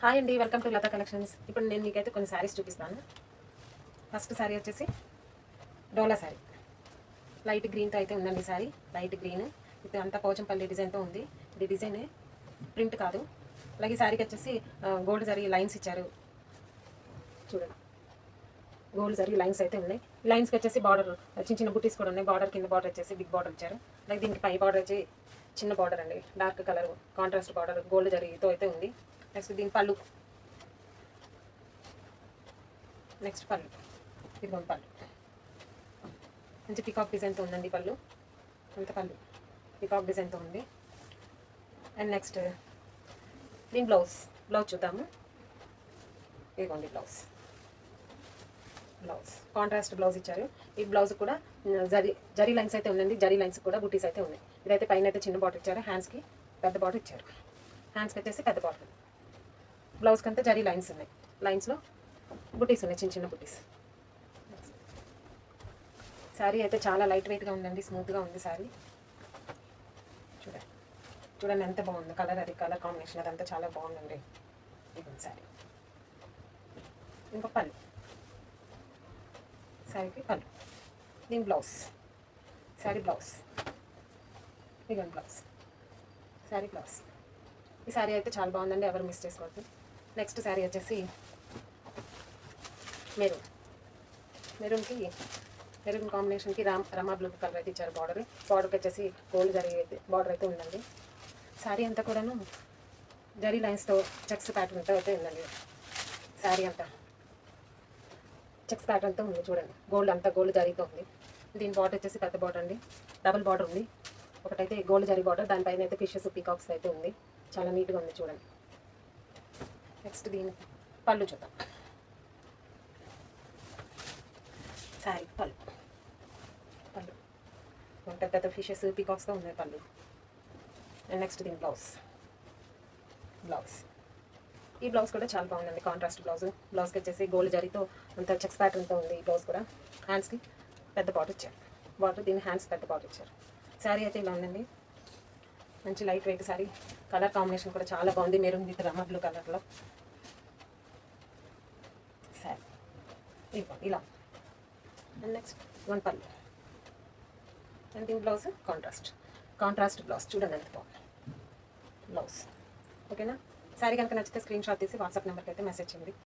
Hi అండి, welcome to Lata collections. ఇప్పుడు నేను మీకైతే కొన్ని శారీస్ చూపిస్తాను. ఫస్ట్ శారీ వచ్చేసి డోలా శారీ, లైట్ గ్రీన్తో అయితే ఉందండి. శారీ లైట్ గ్రీన్, ఇది అంతా పోచంపల్లి డిజైన్తో ఉంది. ఇది డిజైనే, ప్రింట్ కాదు. అలాగే శారీకి వచ్చేసి గోల్డ్ జరీ లైన్స్ ఇచ్చారు. చూడండి, గోల్డ్ జరీ లైన్స్ అయితే ఉన్నాయి. లైన్స్కి వచ్చేసి బార్డర్ చిన్న చిన్న బుటీస్ కూడా ఉన్నాయి. బార్డర్ కింద బార్డర్ వచ్చేసి బిగ్ బార్డర్ ఇచ్చారు. అలాగే దీనికి పై బార్డర్ వచ్చి చిన్న బార్డర్ అండి, dark colour contrast border gold జరీతో అయితే ఉంది. నెక్స్ట్ దీని పళ్ళు, నెక్స్ట్ పళ్ళు, ఇదిగోండి పళ్ళు, మంచి పికాక్ డిజైన్తో ఉందండి పళ్ళు. అంత పళ్ళు పికాక్ డిజైన్తో ఉంది. అండ్ నెక్స్ట్ దీని బ్లౌజ్ చూద్దాము. ఇదిగోండి బ్లౌజ్ కాంట్రాస్ట్ బ్లౌజ్ ఇచ్చారు. ఈ బ్లౌజ్ కూడా జరీ లైన్స్ అయితే ఉందండి. జరీ లైన్స్ కూడా బుటీస్ అయితే ఉన్నాయి. ఇదైతే పైన అయితే చిన్న బార్డర్ ఇచ్చారు, హ్యాండ్స్కి పెద్ద బార్డర్ ఇచ్చారు. హ్యాండ్స్కి వచ్చేసి పెద్ద బార్డర్, బ్లౌజ్కి అంతా జరీ లైన్స్ ఉన్నాయి. లైన్స్లో బుటీస్ ఉన్నాయి, చిన్న చిన్న బుటీస్. శారీ అయితే చాలా లైట్ వెయిట్గా ఉందండి, స్మూత్గా ఉంది శారీ. చూడండి ఎంత బాగుంది కలర్, అది కలర్ కాంబినేషన్ అదంతా చాలా బాగుందండి. ఇది శారీ. ఇంకా పళ్ళు, శారీకి పళ్ళు. దీని బ్లౌజ్, శారీ బ్లౌజ్, ఇదిగోండి బ్లౌజ్, శారీ బ్లౌజ్. ఈ శారీ అయితే చాలా బాగుందండి, ఎవరు మిస్ చేసుకోవద్దు. నెక్స్ట్ శారీ వచ్చేసి మెరూన్ కాంబినేషన్కి రమా బ్లూ కలర్ అయితే ఇచ్చారు. బార్డర్కి వచ్చేసి గోల్డ్ జరీ అయితే బార్డర్ అయితే ఉందండి. శారీ అంతా కూడాను జరీ లైన్స్తో చెక్స్ ప్యాటర్న్తో అయితే ఉందండి. శారీ అంతా చెక్స్ ప్యాటర్న్తో ఉంది. చూడండి, గోల్డ్ అంతా గోల్డ్ జరీతో ఉంది. దీని బార్డర్ వచ్చేసి పెద్ద బార్డర్ అండి, డబుల్ బార్డర్ ఉంది. ఒకటైతే గోల్డ్ జరీ బార్డర్, దానిపైన అయితే ఫిషెస్ పీకాక్స్ అయితే ఉంది. చాలా నీట్గా ఉంది చూడండి. నెక్స్ట్ దీని పళ్ళు చూద్దాం. శారీ పళ్ళు పెద్ద పెద్ద ఫిషెస్ పీకాక్స్తో ఉన్నాయి పళ్ళు. అండ్ నెక్స్ట్ దీని బ్లౌజ్ ఈ బ్లౌజ్ కూడా చాలా బాగుందండి, కాంట్రాస్ట్ బ్లౌజ్కి వచ్చేసి గోల్డ్ జరీతో అంత చెక్స్ ప్యాటర్న్తో ఉంది. ఈ బ్లౌజ్ కూడా హ్యాండ్స్కి పెద్ద బార్డర్ ఇచ్చారు. దీని హ్యాండ్స్ పెద్ద బార్డర్ ఇచ్చారు. శారీ అయితే ఇలా ఉందండి, మంచి light weight sari. Colour combination కూడా చాలా బాగుంది, మెరూన్ విత్ రమ బ్లూ కలర్లో శారీ. ఇలా అండ్ నెక్స్ట్ వన్ పళ్ళు. అండ్ దీని బ్లౌజ్ కాంట్రాస్ట్ బ్లౌజ్. చూడండి ఎంత బాగుంది బ్లౌజ్. ఓకేనా? శారీ కనుక నచ్చితే స్క్రీన్ షాట్ తీసి వాట్సాప్ నెంబర్కి అయితే మెసేజ్ చేయండి.